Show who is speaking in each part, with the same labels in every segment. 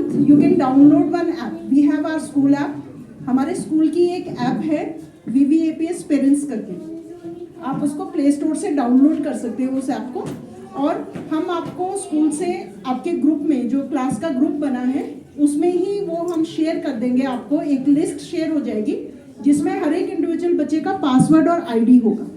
Speaker 1: month you can download one app. We have our school app. हमारे school की एक app है VVAPS parents करके, आप उसको प्ले स्टोर से डाउनलोड कर सकते हो उस ऐप को, और हम आपको स्कूल से आपके ग्रुप में जो क्लास का ग्रुप बना है उसमें ही वो हम शेयर कर देंगे, आपको एक लिस्ट शेयर हो जाएगी जिसमें हर एक इंडिविजुअल बच्चे का पासवर्ड और आईडी होगा,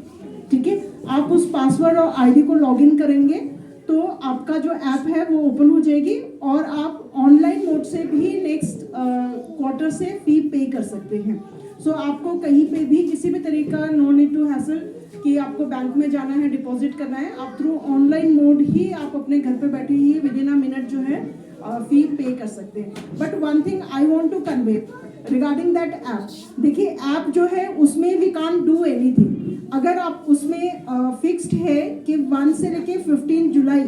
Speaker 1: ठीक है। आप उस पासवर्ड और आईडी को लॉगिन करेंगे तो आपका जो ऐप है वो ओपन हो जाएगी और आप ऑनलाइन मोड से भी नेक्स्ट क्वार्टर से फी पे कर सकते हैं। सो आपको कहीं पे भी किसी भी तरीके का नो नीड टू हैसल कि आपको बैंक में जाना है, डिपॉजिट करना है, आप थ्रू ऑनलाइन मोड ही आप अपने घर पे बैठे ही विद इन अ मिनट जो है फी पे कर सकते हैं। But one thing I want to convey regarding that app, देखिए ऐप जो है उसमें वी कांट डू एनीथिंग। अगर आप उसमें फिक्स्ड है कि 1 से लेके 15 जुलाई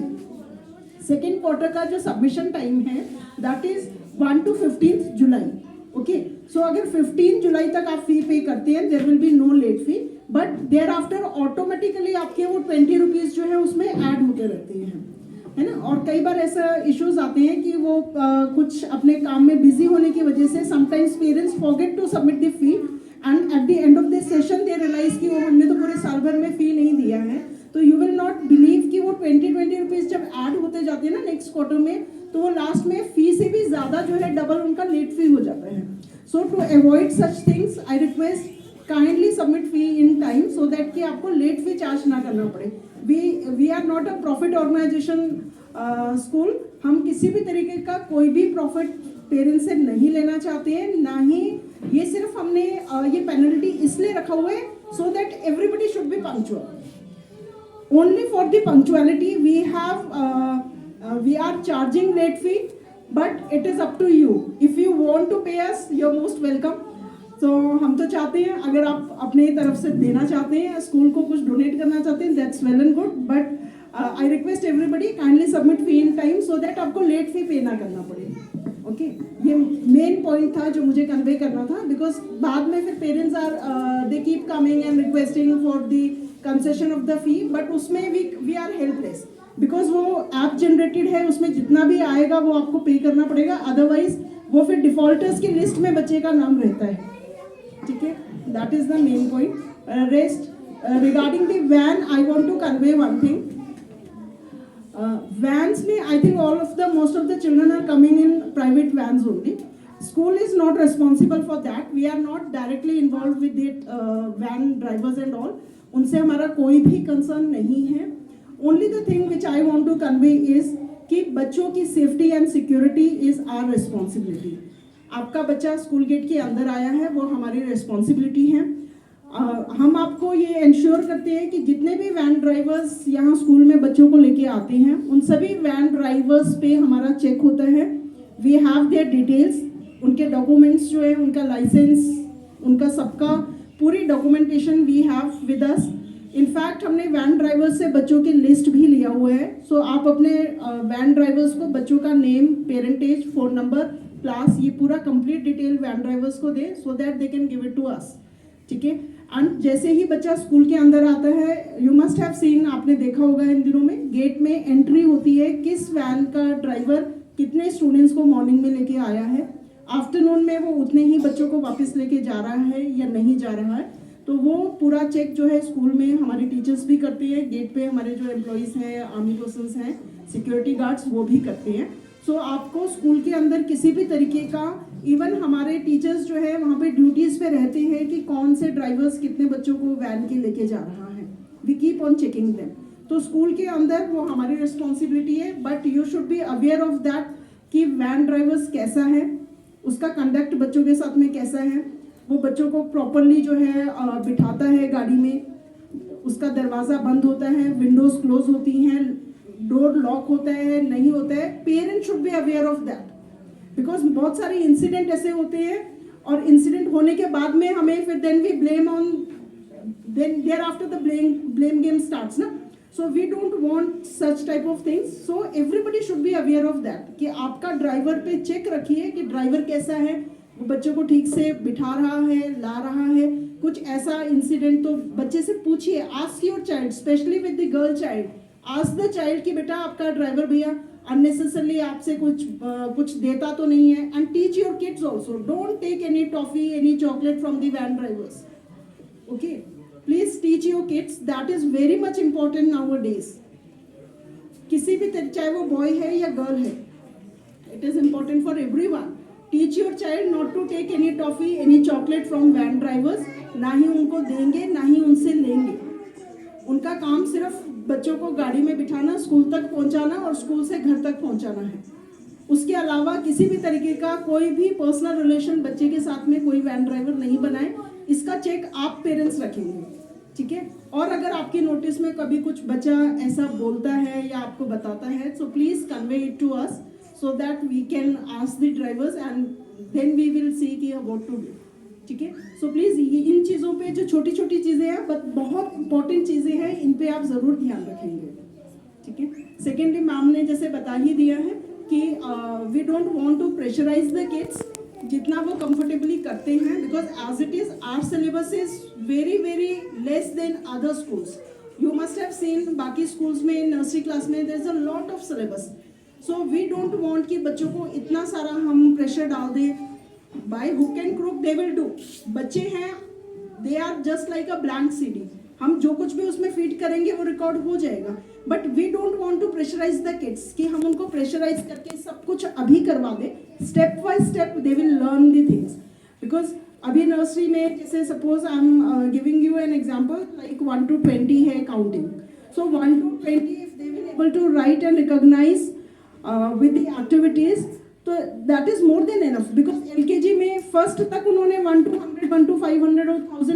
Speaker 1: सेकेंड क्वार्टर का जो सबमिशन टाइम है दैट इज 1 to 15 जुलाई, ओके। सो अगर 15 जुलाई तक आप फी पे करते हैं there will be no late fee, but thereafter automatically आपके वो 20 रुपीज़ जो है उसमें ऐड होते रहते हैं, है ना। और कई बार ऐसा इश्यूज आते हैं कि वो कुछ अपने काम में बिजी होने की वजह से sometimes parents forget to submit the fee and at the end of the session they realize कि वो हमने तो पूरे साल भर में फी नहीं दिया है। तो यू विल नॉट बिलीव कि वो 20 रुपीज़ जब ऐड होते जाते हैं ना नेक्स्ट क्वार्टर में, तो वो लास्ट में फी से भी ज़्यादा जो है डबल उनका लेट फी हो जाता है। So to avoid such things I request kindly submit fee in time so that कि आपको लेट फी चार्ज ना करना पड़े। We are not a profit organisation school, हम किसी भी तरीके का कोई भी प्रॉफिट पेरेंट्स से नहीं लेना चाहते हैं, ना ही ये सिर्फ हमने ये पेनल्टी इसलिए रखा हुआ है so that everybody should B punctual. Only for the punctuality we are charging late fee, but it is up to you. If you want to pay us, you're most welcome. So हम तो चाहते हैं अगर आप अपने तरफ से देना चाहते हैं, स्कूल को कुछ डोनेट करना चाहते हैं, that's well and good. But I request everybody kindly submit fee in time so that आपको लेट फी पे ना करना पड़े, ओके। ये मेन पॉइंट था जो मुझे कन्वे करना था, बिकॉज बाद में फिर parents are they keep coming and requesting for the concession of the fee, but उसमें वी आर हेल्पलेस बिकॉज वो ऐप जनरेटेड है, उसमें जितना भी आएगा वो आपको पे करना पड़ेगा, अदरवाइज वो फिर डिफॉल्टर्स की लिस्ट में बच्चे का नाम रहता है, ठीक है। That is the main point. Rest regarding the van I want to convey one thing. Vans में I think most of the children are coming in private vans only. School is not responsible for that. We are not directly involved with the van drivers and all. उनसे हमारा कोई भी concern नहीं है। Only the thing which I want to convey is कि बच्चों की safety and security is our responsibility. आपका बच्चा स्कूल गेट के अंदर आया है वो हमारी responsibility है। हम आपको ये इंश्योर करते हैं कि जितने भी वैन ड्राइवर्स यहाँ स्कूल में बच्चों को लेके आते हैं उन सभी वैन ड्राइवर्स पे हमारा चेक होता है। वी हैव देयर डिटेल्स, उनके डॉक्यूमेंट्स जो है, उनका लाइसेंस, उनका सबका पूरी documentation we have with us. In fact हमने वैन ड्राइवर्स से बच्चों की लिस्ट भी लिया हुआ है। सो आप अपने वैन ड्राइवर्स को बच्चों का name, parentage, phone number, class, ये पूरा कंप्लीट डिटेल वैन ड्राइवर्स को दें so that they can give it to us, ठीक है। एंड जैसे ही बच्चा स्कूल के अंदर आता है, यू मस्ट हैव सीन, आपने देखा होगा इन दिनों में गेट में एंट्री होती है किस वैन का ड्राइवर कितने स्टूडेंट्स को मॉर्निंग में लेके आया है, आफ्टरनून में वो उतने ही बच्चों को वापस लेके जा रहा है या नहीं जा रहा है। तो वो पूरा चेक जो है स्कूल में हमारे टीचर्स भी करते हैं, गेट पे हमारे जो एम्प्लॉयज़ हैं, आर्मी पर्सन्स हैं, सिक्योरिटी गार्ड्स, वो भी करते हैं। सो आपको स्कूल के अंदर किसी भी तरीके का, इवन हमारे टीचर्स जो है वहाँ पे ड्यूटीज़ पे रहते हैं कि कौन से ड्राइवर्स कितने बच्चों को वैन के लेके जा रहा है, we keep on checking them. तो स्कूल के अंदर वो हमारी रिस्पॉन्सिबिलिटी है, but you should be aware of that कि वैन ड्राइवर्स कैसा है, उसका कंडक्ट बच्चों के साथ में कैसा है, वो बच्चों को प्रॉपरली जो है बिठाता है गाड़ी में, उसका दरवाज़ा बंद होता है, विंडोज़ क्लोज होती हैं, डोर लॉक होता है, नहीं होता है। Parents should be aware of that because बहुत सारे इंसिडेंट ऐसे होते हैं और इंसिडेंट होने के बाद में हमें फिर then we blame on, then thereafter the blame game starts ना। So we don't want such type of things. So everybody should be aware of that कि आपका ड्राइवर पे चेक रखिए कि ड्राइवर कैसा है, वो बच्चों को ठीक से बिठा रहा है, ला रहा है। कुछ ऐसा इंसिडेंट तो बच्चे से पूछिए, ask your child, specially with the girl child, ask the child कि बेटा आपका ड्राइवर भैया अननेसेसरली आपसे कुछ देता तो नहीं है. And teach your kids also, don't take any toffee, any chocolate from the van drivers. Okay, please teach your kids, that is very much important nowadays. किसी भी चाहे वो बॉय है या गर्ल है, it is important for everyone. Teach your child not to take any toffee, any chocolate from van drivers. ना ही उनको देंगे, ना ही उनसे लेंगे. उनका काम सिर्फ बच्चों को गाड़ी में बिठाना, स्कूल तक पहुंचाना और स्कूल से घर तक पहुंचाना है. उसके अलावा किसी भी तरीके का कोई भी पर्सनल रिलेशन बच्चे के साथ में कोई वैन ड्राइवर नहीं बनाए. इसका चेक आप पेरेंट्स रखेंगे, ठीक है. और अगर आपके नोटिस में कभी कुछ बच्चा ऐसा बोलता है या आपको बताता है, so please convey it to us so that we can ask the drivers and then we will see कि व्हाट टू डू, ठीक है. सो प्लीज इन चीज़ों पे जो छोटी छोटी चीज़ें हैं बट बहुत इंपॉर्टेंट चीज़ें हैं, इन पे आप ज़रूर ध्यान रखेंगे, ठीक है. सेकेंडली मैम ने जैसे बता ही दिया है कि we don't want to pressurise the kids, जितना वो कंफर्टेबली करते हैं, because as it is our syllabus is very very less than other schools. You must have seen बाकी स्कूल्स में नर्सरी क्लास में there is a lot of syllabus. So we don't want कि बच्चों को इतना सारा हम प्रेशर डाल दें. By hook and crook they will do. बच्चे हैं, they are just like a blank CD. हम जो कुछ भी उसमें फीड करेंगे वो रिकॉर्ड हो जाएगा. But we don't want to pressurise the kids कि हम उनको प्रेशराइज करके सब कुछ अभी करवा दें. Step by step they will learn the things. Because अभी नर्सरी में जैसे suppose I am giving you an example like 1 to 20 है counting. So 1 to 20 if they will able to write and recognise with the activities, तो that is more than enough. Because LKG में first तक उन्होंने 1 to 100, 1 to 500 और 1000